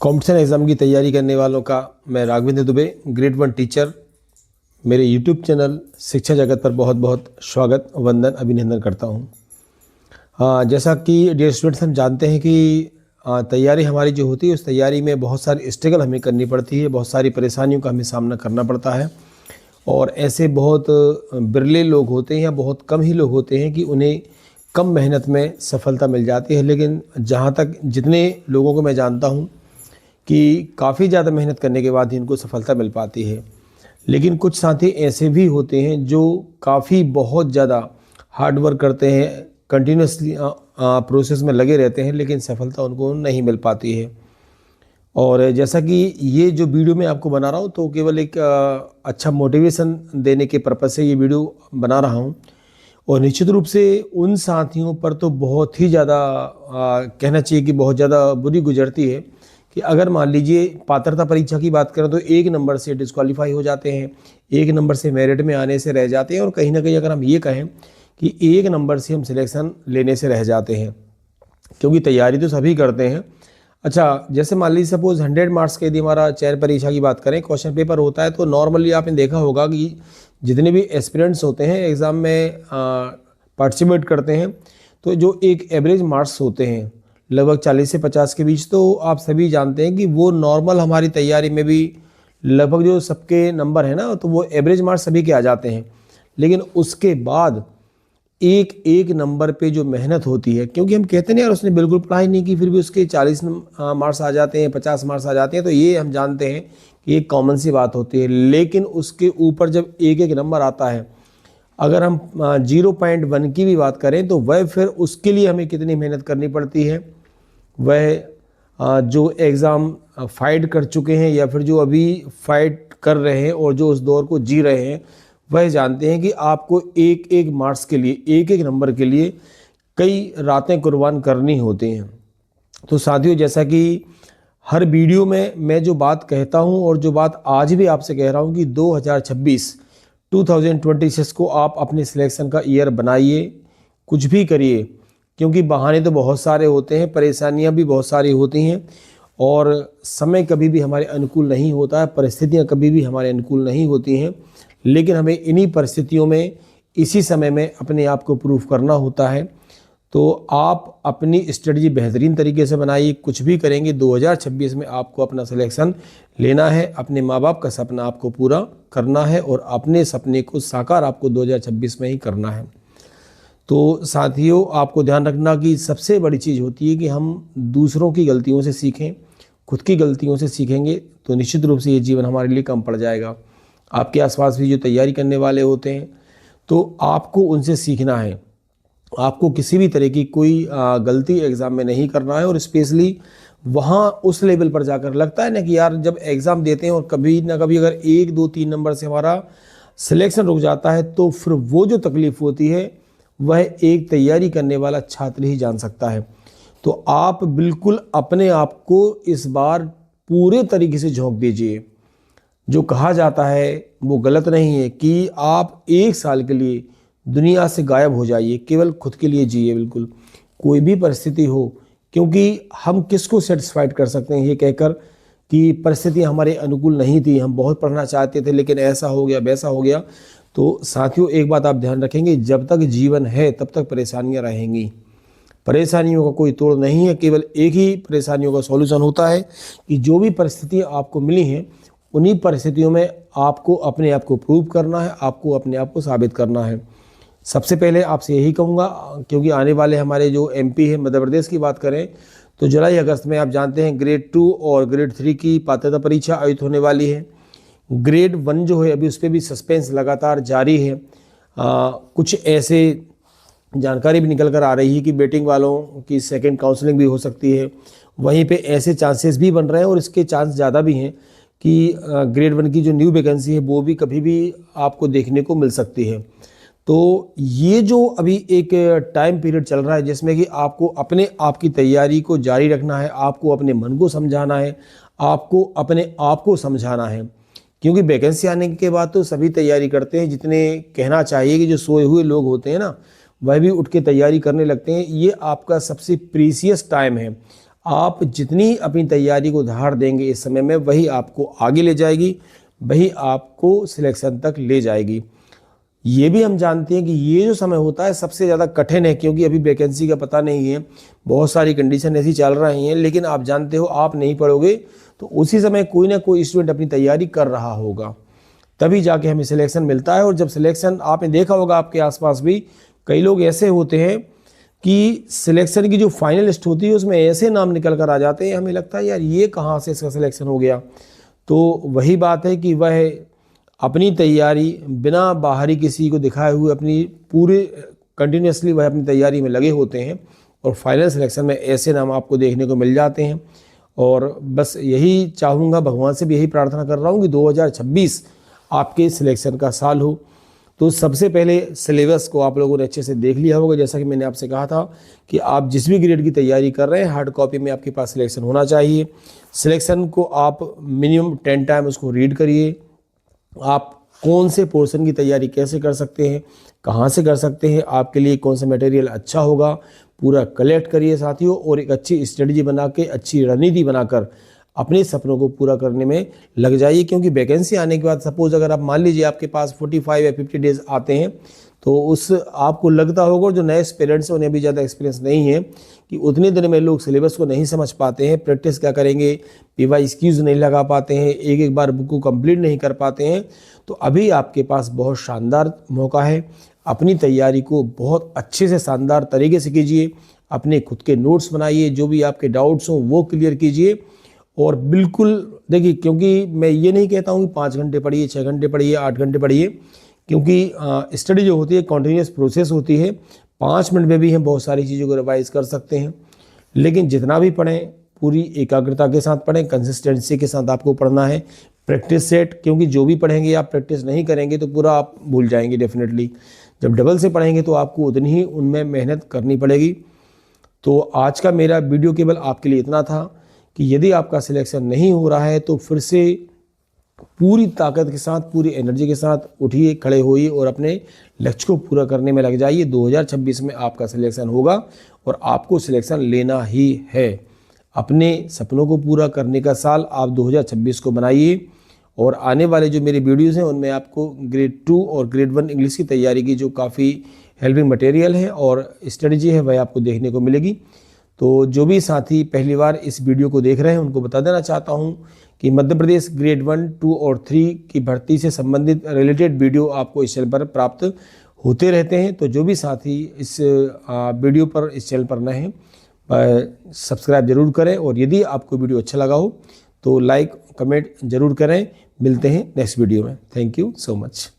Competition exam की तैयारी करने वालों का मैं राघवेंद्र दुबे, ग्रेड 1 टीचर, मेरे यूट्यूब चैनल शिक्षा जगत पर बहुत बहुत स्वागत, वंदन, अभिनंदन करता हूँ। जैसा कि डियर स्टूडेंट्स, हम जानते हैं कि तैयारी हमारी जो होती है उस तैयारी में बहुत सारी स्ट्रगल हमें करनी पड़ती है, बहुत सारी परेशानियों का हमें सामना करना पड़ता है। और ऐसे बहुत बिरले लोग होते हैं या बहुत कम ही लोग होते हैं कि उन्हें कम मेहनत में सफलता मिल जाती है। लेकिन जहाँ तक जितने लोगों को मैं जानता हूँ कि काफ़ी ज़्यादा मेहनत करने के बाद ही इनको सफलता मिल पाती है। लेकिन कुछ साथी ऐसे भी होते हैं जो काफ़ी बहुत ज़्यादा हार्ड वर्क करते हैं, कंटिन्यूसली प्रोसेस में लगे रहते हैं, लेकिन सफलता उनको नहीं मिल पाती है। और जैसा कि ये जो वीडियो मैं आपको बना रहा हूँ तो केवल एक अच्छा मोटिवेशन देने के पर्पज़ से ये वीडियो बना रहा हूँ। और निश्चित रूप से उन साथियों पर तो बहुत ही ज़्यादा कहना चाहिए कि बहुत ज़्यादा बुरी गुजरती है कि अगर मान लीजिए पात्रता परीक्षा की बात करें तो 1 नंबर से डिस्क्वालीफाई हो जाते हैं, 1 नंबर से मेरिट में आने से रह जाते हैं, और कहीं ना कहीं अगर हम ये कहें कि 1 नंबर से हम सिलेक्शन लेने से रह जाते हैं, क्योंकि तैयारी तो सभी करते हैं। अच्छा, जैसे मान लीजिए सपोज 100 मार्क्स के यदि हमारा चयन परीक्षा की बात करें, क्वेश्चन पेपर होता है, तो नॉर्मली आपने देखा होगा कि जितने भी एस्पिरेंट्स होते हैं एग्ज़ाम में पार्टिसिपेट करते हैं, तो जो एक एवरेज मार्क्स होते हैं लगभग 40 से 50 के बीच, तो आप सभी जानते हैं कि वो नॉर्मल हमारी तैयारी में भी लगभग जो सबके नंबर है ना, तो वो एवरेज मार्क्स सभी के आ जाते हैं। लेकिन उसके बाद एक एक नंबर पे जो मेहनत होती है, क्योंकि हम कहते हैं यार उसने बिल्कुल पढ़ाई नहीं की, फिर भी उसके 40 मार्क्स आ जाते हैं, 50 मार्क्स आ जाते हैं, तो ये हम जानते हैं कि एक कॉमन सी बात होती है। लेकिन उसके ऊपर जब एक एक नंबर आता है, अगर हम 0.1 की भी बात करें तो वह फिर उसके लिए हमें कितनी मेहनत करनी पड़ती है। वह जो एग्ज़ाम फाइट कर चुके हैं या फिर जो अभी फाइट कर रहे हैं और जो उस दौर को जी रहे हैं, वह जानते हैं कि आपको एक एक मार्क्स के लिए, एक एक नंबर के लिए कई रातें कुर्बान करनी होती हैं। तो साथियों, जैसा कि हर वीडियो में मैं जो बात कहता हूं और जो बात आज भी आपसे कह रहा हूं कि 2026 को आप अपने सिलेक्शन का ईयर बनाइए, कुछ भी करिए, क्योंकि बहाने तो बहुत सारे होते हैं, परेशानियां भी बहुत सारी होती हैं, और समय कभी भी हमारे अनुकूल नहीं होता है, परिस्थितियां कभी भी हमारे अनुकूल नहीं होती हैं। लेकिन हमें इन्हीं परिस्थितियों में, इसी समय में अपने आप को प्रूव करना होता है। तो आप अपनी स्ट्रेटजी बेहतरीन तरीके से बनाइए, कुछ भी करेंगे 2026 में आपको अपना सिलेक्शन लेना है, अपने माँ बाप का सपना आपको पूरा करना है, और अपने सपने को साकार आपको 2026 में ही करना है। तो साथियों, आपको ध्यान रखना कि सबसे बड़ी चीज़ होती है कि हम दूसरों की गलतियों से सीखें, खुद की गलतियों से सीखेंगे तो निश्चित रूप से ये जीवन हमारे लिए कम पड़ जाएगा। आपके आसपास भी जो तैयारी करने वाले होते हैं, तो आपको उनसे सीखना है। आपको किसी भी तरह की कोई गलती एग्ज़ाम में नहीं करना है, और स्पेशली वहाँ उस लेवल पर जाकर लगता है ना कि यार जब एग्ज़ाम देते हैं और कभी ना कभी अगर 1, 2, 3 नंबर से हमारा सिलेक्शन रुक जाता है, तो फिर वो जो तकलीफ़ होती है वह एक तैयारी करने वाला छात्र ही जान सकता है। तो आप बिल्कुल अपने आप को इस बार पूरे तरीके से झोंक दीजिए। जो कहा जाता है वो गलत नहीं है कि आप 1 साल के लिए दुनिया से गायब हो जाइए, केवल खुद के लिए जिए, बिल्कुल कोई भी परिस्थिति हो, क्योंकि हम किसको सेटिस्फाइड कर सकते हैं ये कहकर कि परिस्थितियाँ हमारे अनुकूल नहीं थी, हम बहुत पढ़ना चाहते थे लेकिन ऐसा हो गया, वैसा हो गया। तो साथियों, एक बात आप ध्यान रखेंगे, जब तक जीवन है तब तक परेशानियाँ रहेंगी। परेशानियों का कोई तोड़ नहीं है, केवल एक ही परेशानियों का सॉल्यूशन होता है कि जो भी परिस्थितियाँ आपको मिली हैं, उन्हीं परिस्थितियों में आपको अपने आप को प्रूव करना है, आपको अपने आप को साबित करना है। सबसे पहले आपसे यही कहूँगा, क्योंकि आने वाले हमारे जो एमपी है, मध्य प्रदेश की बात करें तो जुलाई अगस्त में आप जानते हैं ग्रेड 2 और ग्रेड 3 की पात्रता परीक्षा आयोजित होने वाली है। ग्रेड 1 जो है अभी उस पर भी सस्पेंस लगातार जारी है। कुछ ऐसे जानकारी भी निकल कर आ रही है कि बेटिंग वालों की सेकंड काउंसलिंग भी हो सकती है। वहीं पे ऐसे चांसेस भी बन रहे हैं, और इसके चांस ज़्यादा भी हैं कि ग्रेड 1 की जो न्यू वैकेंसी है वो भी कभी भी आपको देखने को मिल सकती है। तो ये जो अभी एक टाइम पीरियड चल रहा है जिसमें कि आपको अपने आप की तैयारी को जारी रखना है, आपको अपने मन को समझाना है, आपको अपने आप को समझाना है, क्योंकि वैकेंसी आने के बाद तो सभी तैयारी करते हैं। जितने कहना चाहिए कि जो सोए हुए लोग होते हैं ना, वह भी उठ के तैयारी करने लगते हैं। ये आपका सबसे प्रीसियस टाइम है। आप जितनी अपनी तैयारी को धार देंगे इस समय में, वही आपको आगे ले जाएगी, वही आपको सिलेक्शन तक ले जाएगी। ये भी हम जानते हैं कि ये जो समय होता है सबसे ज़्यादा कठिन है, क्योंकि अभी वैकेंसी का पता नहीं है, बहुत सारी कंडीशन ऐसी चल रही हैं। लेकिन आप जानते हो, आप नहीं पढ़ोगे तो उसी समय कोई ना कोई स्टूडेंट अपनी तैयारी कर रहा होगा, तभी जाके हमें सिलेक्शन मिलता है। और जब सिलेक्शन, आपने देखा होगा आपके आसपास भी कई लोग ऐसे होते हैं कि सिलेक्शन की जो फाइनल लिस्ट होती है उसमें ऐसे नाम निकल कर आ जाते हैं, हमें लगता है यार ये कहाँ से इसका सिलेक्शन हो गया। तो वही बात है कि वह अपनी तैयारी बिना बाहरी किसी को दिखाए हुए अपनी पूरे कंटिन्यूसली वह अपनी तैयारी में लगे होते हैं, और फाइनल सिलेक्शन में ऐसे नाम आपको देखने को मिल जाते हैं। और बस यही चाहूँगा, भगवान से भी यही प्रार्थना कर रहा हूँ कि 2026 आपके सिलेक्शन का साल हो। तो सबसे पहले सिलेबस को आप लोगों ने अच्छे से देख लिया होगा। जैसा कि मैंने आपसे कहा था कि आप जिस भी ग्रेड की तैयारी कर रहे हैं, हार्ड कॉपी में आपके पास सिलेक्शन होना चाहिए। सिलेक्शन को आप मिनिमम 10 टाइम उसको रीड करिए। आप कौन से पोर्शन की तैयारी कैसे कर सकते हैं, कहाँ से कर सकते हैं, आपके लिए कौन सा मटेरियल अच्छा होगा, पूरा कलेक्ट करिए साथियों, और एक अच्छी स्ट्रेटजी बना के, अच्छी रणनीति बनाकर अपने सपनों को पूरा करने में लग जाइए। क्योंकि वैकेंसी आने के बाद सपोज अगर आप मान लीजिए आपके पास 45 या 50 डेज आते हैं, तो उस आपको लगता होगा, और जो नए पेरेंट्स हैं उन्हें भी ज़्यादा एक्सपीरियंस नहीं है, कि उतने दिन में लोग सिलेबस को नहीं समझ पाते हैं, प्रैक्टिस क्या करेंगे, PYQs नहीं लगा पाते हैं, एक एक बार बुक को कंप्लीट नहीं कर पाते हैं। तो अभी आपके पास बहुत शानदार मौका है, अपनी तैयारी को बहुत अच्छे से शानदार तरीके से कीजिए। अपने खुद के नोट्स बनाइए, जो भी आपके डाउट्स हों वो क्लियर कीजिए। और बिल्कुल देखिए, क्योंकि मैं ये नहीं कहता हूँ कि 5 घंटे पढ़िए, 6 घंटे पढ़िए, 8 घंटे पढ़िए, क्योंकि स्टडी जो होती है कॉन्टीन्यूस प्रोसेस होती है। 5 मिनट में भी हम बहुत सारी चीज़ों को रिवाइज कर सकते हैं। लेकिन जितना भी पढ़ें पूरी एकाग्रता के साथ पढ़ें, कंसिस्टेंसी के साथ आपको पढ़ना है। प्रैक्टिस सेट, क्योंकि जो भी पढ़ेंगे आप प्रैक्टिस नहीं करेंगे तो पूरा आप भूल जाएंगे डेफिनेटली। जब डबल से पढ़ेंगे तो आपको उतनी ही उनमें मेहनत करनी पड़ेगी। तो आज का मेरा वीडियो केवल आपके लिए इतना था कि यदि आपका सिलेक्शन नहीं हो रहा है तो फिर से पूरी ताकत के साथ, पूरी एनर्जी के साथ उठिए, खड़े होइए और अपने लक्ष्य को पूरा करने में लग जाइए। 2026 में आपका सिलेक्शन होगा और आपको सिलेक्शन लेना ही है। अपने सपनों को पूरा करने का साल आप 2026 को बनाइए। और आने वाले जो मेरे वीडियोज़ हैं उनमें आपको ग्रेड 2 और ग्रेड 1 इंग्लिश की तैयारी की जो काफ़ी हेल्पिंग मटेरियल है और स्ट्रेटजी है वह आपको देखने को मिलेगी। तो जो भी साथी पहली बार इस वीडियो को देख रहे हैं उनको बता देना चाहता हूं कि मध्य प्रदेश ग्रेड 1, 2 और 3 की भर्ती से संबंधित रिलेटेड वीडियो आपको इस चैनल पर प्राप्त होते रहते हैं। तो जो भी साथी इस वीडियो पर, इस चैनल पर नए हैं, सब्सक्राइब जरूर करें। और यदि आपको वीडियो अच्छा लगा हो तो लाइक, कमेंट जरूर करें। मिलते हैं नेक्स्ट वीडियो में। Thank you so much.